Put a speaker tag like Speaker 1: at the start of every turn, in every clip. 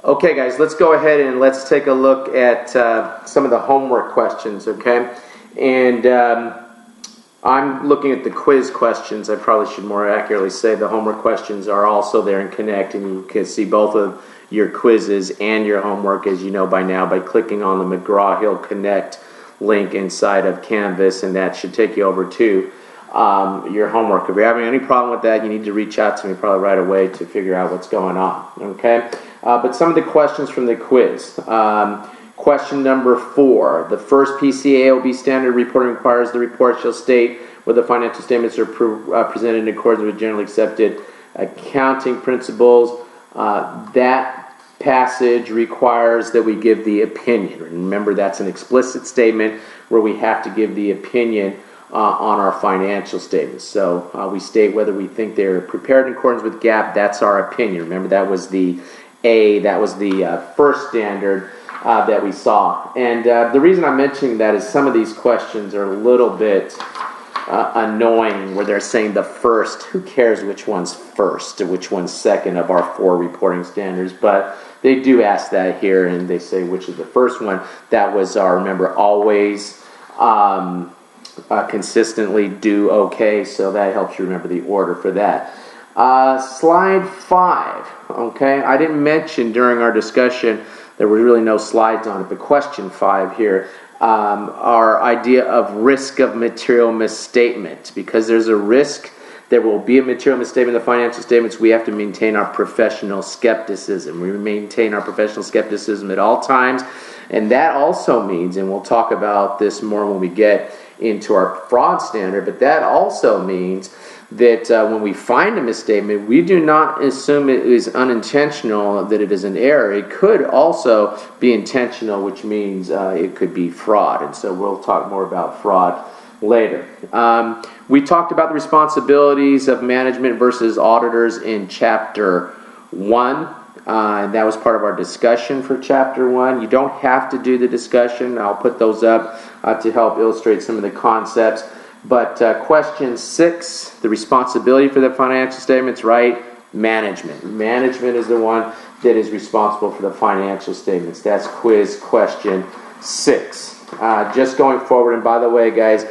Speaker 1: Okay, guys, let's go ahead and let's take a look at some of the homework questions, okay? And I'm looking at the quiz questions. I probably should more accurately say the homework questions are also there in Connect, and you can see both of your quizzes and your homework, as you know by now, by clicking on the McGraw-Hill Connect link inside of Canvas, and that should take you over to your homework. If you're having any problem with that, you need to reach out to me probably right away to figure out what's going on, okay? But some of the questions from the quiz. Question number 4. The first PCAOB standard reporting requires the report shall state whether the financial statements are presented in accordance with generally accepted accounting principles. That passage requires that we give the opinion. Remember, that's an explicit statement where we have to give the opinion on our financial statements. So we state whether we think they're prepared in accordance with GAAP. That's our opinion. Remember, that was the first standard that we saw. And the reason I'm mentioning that is some of these questions are a little bit annoying, where they're saying the first. Who cares which one's first or which one's second of our 4 reporting standards? But they do ask that here, and they say which is the first one. That was our, remember, always consistently do okay, so that helps you remember the order for that. Slide 5, okay? I didn't mention during our discussion, there were really no slides on it, but question 5 here, our idea of risk of material misstatement. Because there's a risk there will be a material misstatement in the financial statements, we have to maintain our professional skepticism. We maintain our professional skepticism at all times, and that also means, and we'll talk about this more when we get into our fraud standard, but that also means that when we find a misstatement, we do not assume it is unintentional, that it is an error. It could also be intentional, which means it could be fraud. And so we'll talk more about fraud later. We talked about the responsibilities of management versus auditors in Chapter 1. And that was part of our discussion for Chapter 1. You don't have to do the discussion. I'll put those up to help illustrate some of the concepts. But question 6, the responsibility for the financial statements, right? Management. Management is the one that is responsible for the financial statements. That's quiz question 6. Just going forward, and by the way, guys,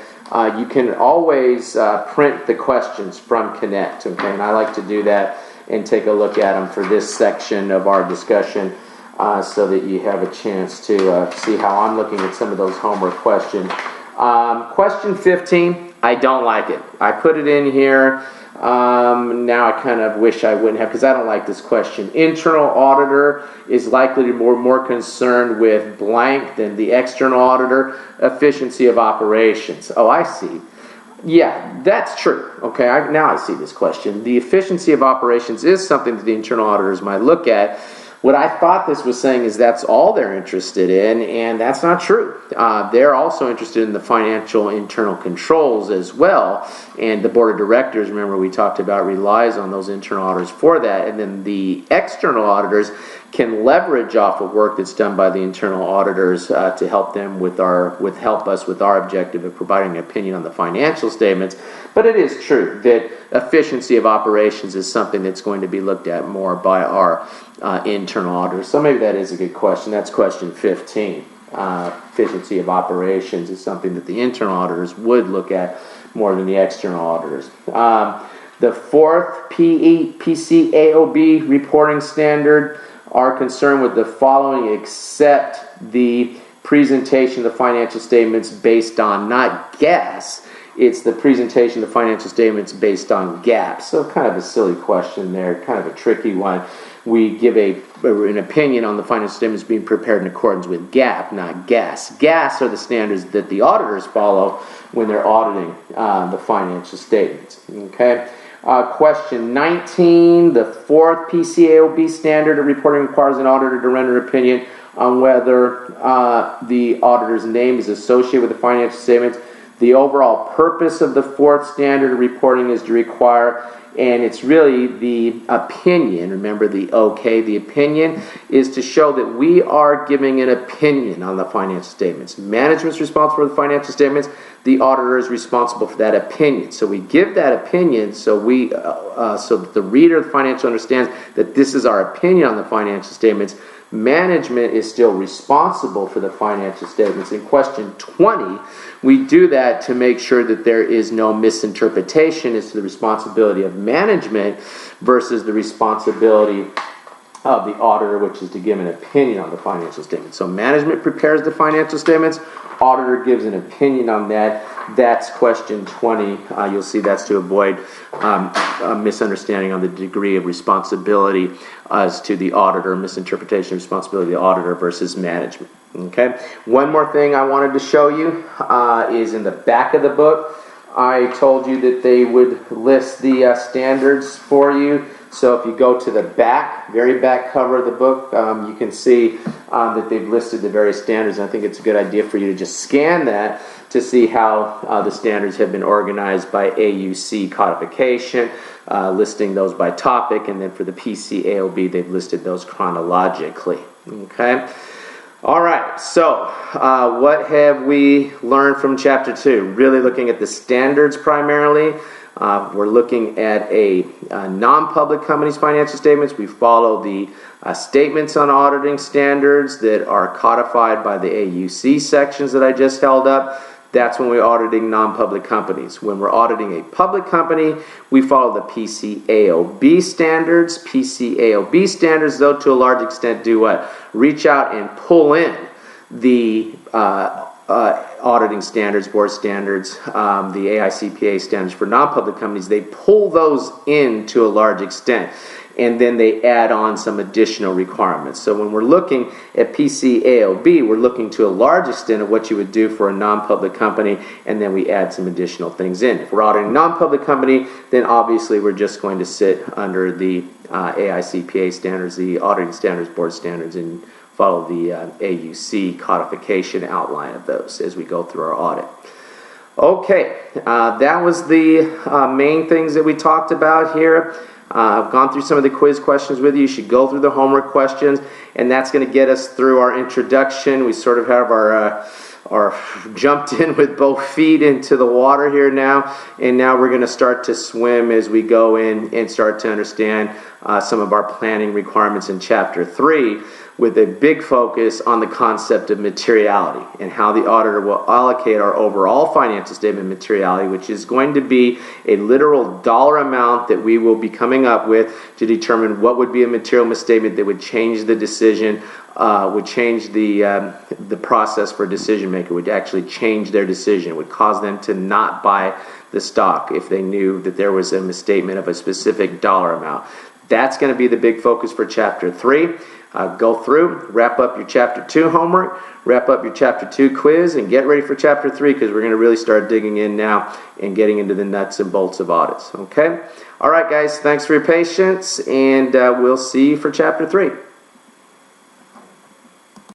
Speaker 1: you can always print the questions from Connect, okay? And I like to do that and take a look at them for this section of our discussion so that you have a chance to see how I'm looking at some of those homework questions. Question 15, I don't like it. I put it in here. Now I kind of wish I wouldn't have, because I don't like this question. Internal auditor is likely to be more concerned with blank than the external auditor. Efficiency of operations. Oh, I see. Yeah, that's true. Okay, now I see this question. The efficiency of operations is something that the internal auditors might look at. What I thought this was saying is that's all they're interested in, and that's not true. They're also interested in the financial internal controls as well, and the board of directors, remember we talked about, relies on those internal auditors for that, and then the external auditors can leverage off of work that's done by the internal auditors to help them help us with our objective of providing an opinion on the financial statements. But it is true that efficiency of operations is something that's going to be looked at more by our internal auditors. So maybe that is a good question. That's question 15. Efficiency of operations is something that the internal auditors would look at more than the external auditors. The fourth PCAOB reporting standard are concerned with the following, except the presentation of the financial statements based on not guess. It's the presentation of the financial statements based on GAAP. So kind of a silly question there, kind of a tricky one. We give an opinion on the financial statements being prepared in accordance with GAAP, not GAS. GAS are the standards that the auditors follow when they're auditing the financial statements. Okay. Question 19, the fourth PCAOB standard of reporting requires an auditor to render an opinion on whether the auditor's name is associated with the financial statements. The overall purpose of the fourth standard of reporting is to require and it's really the opinion. Remember the okay, the opinion is to show that we are giving an opinion on the financial statements. Management's responsible for the financial statements. The auditor is responsible for that opinion. So we give that opinion so that the reader of the financial understands that this is our opinion on the financial statements. Management is still responsible for the financial statements. In question 20, we do that to make sure that there is no misinterpretation as to the responsibility of management versus the responsibility of the auditor, which is to give an opinion on the financial statements. So management prepares the financial statements, auditor gives an opinion on that. That's question 20. You'll see that's to avoid a misunderstanding on the degree of responsibility as to the auditor, misinterpretation of responsibility of the auditor versus management. Okay. One more thing I wanted to show you is in the back of the book. I told you that they would list the standards for you. So if you go to the back, very back cover of the book, you can see that they've listed the various standards. And I think it's a good idea for you to just scan that to see how the standards have been organized by AUC codification, listing those by topic, and then for the PCAOB, they've listed those chronologically. Okay. All right, so what have we learned from Chapter 2? Really looking at the standards primarily. We're looking at a non-public company's financial statements. We follow the statements on auditing standards that are codified by the AUC sections that I just held up. That's when we're auditing non-public companies. When we're auditing a public company, we follow the PCAOB standards. PCAOB standards, though, to a large extent, do what? Reach out and pull in the auditing standards, board standards, the AICPA standards for non-public companies. They pull those in to a large extent, and then they add on some additional requirements. So when we're looking at PCAOB, we're looking to a large extent of what you would do for a non-public company, and then we add some additional things in. If we're auditing a non-public company, then obviously we're just going to sit under the AICPA standards, the auditing standards, board standards, and follow the AUC codification outline of those as we go through our audit. Okay, that was the main things that we talked about here. I've gone through some of the quiz questions with you. You should go through the homework questions, and that's going to get us through our introduction. We sort of have our jumped in with both feet into the water here now, and now we're going to start to swim as we go in and start to understand some of our planning requirements in Chapter 3, with a big focus on the concept of materiality and how the auditor will allocate our overall financial statement materiality, which is going to be a literal dollar amount that we will be coming up with to determine what would be a material misstatement that would change the decision, would change the process for a decision maker, would actually change their decision, would cause them to not buy the stock if they knew that there was a misstatement of a specific dollar amount. That's going to be the big focus for Chapter 3. Go through, wrap up your Chapter 2 homework, wrap up your Chapter 2 quiz, and get ready for Chapter 3 because we're going to really start digging in now and getting into the nuts and bolts of audits. Okay? All right, guys, thanks for your patience, and we'll see you for Chapter 3.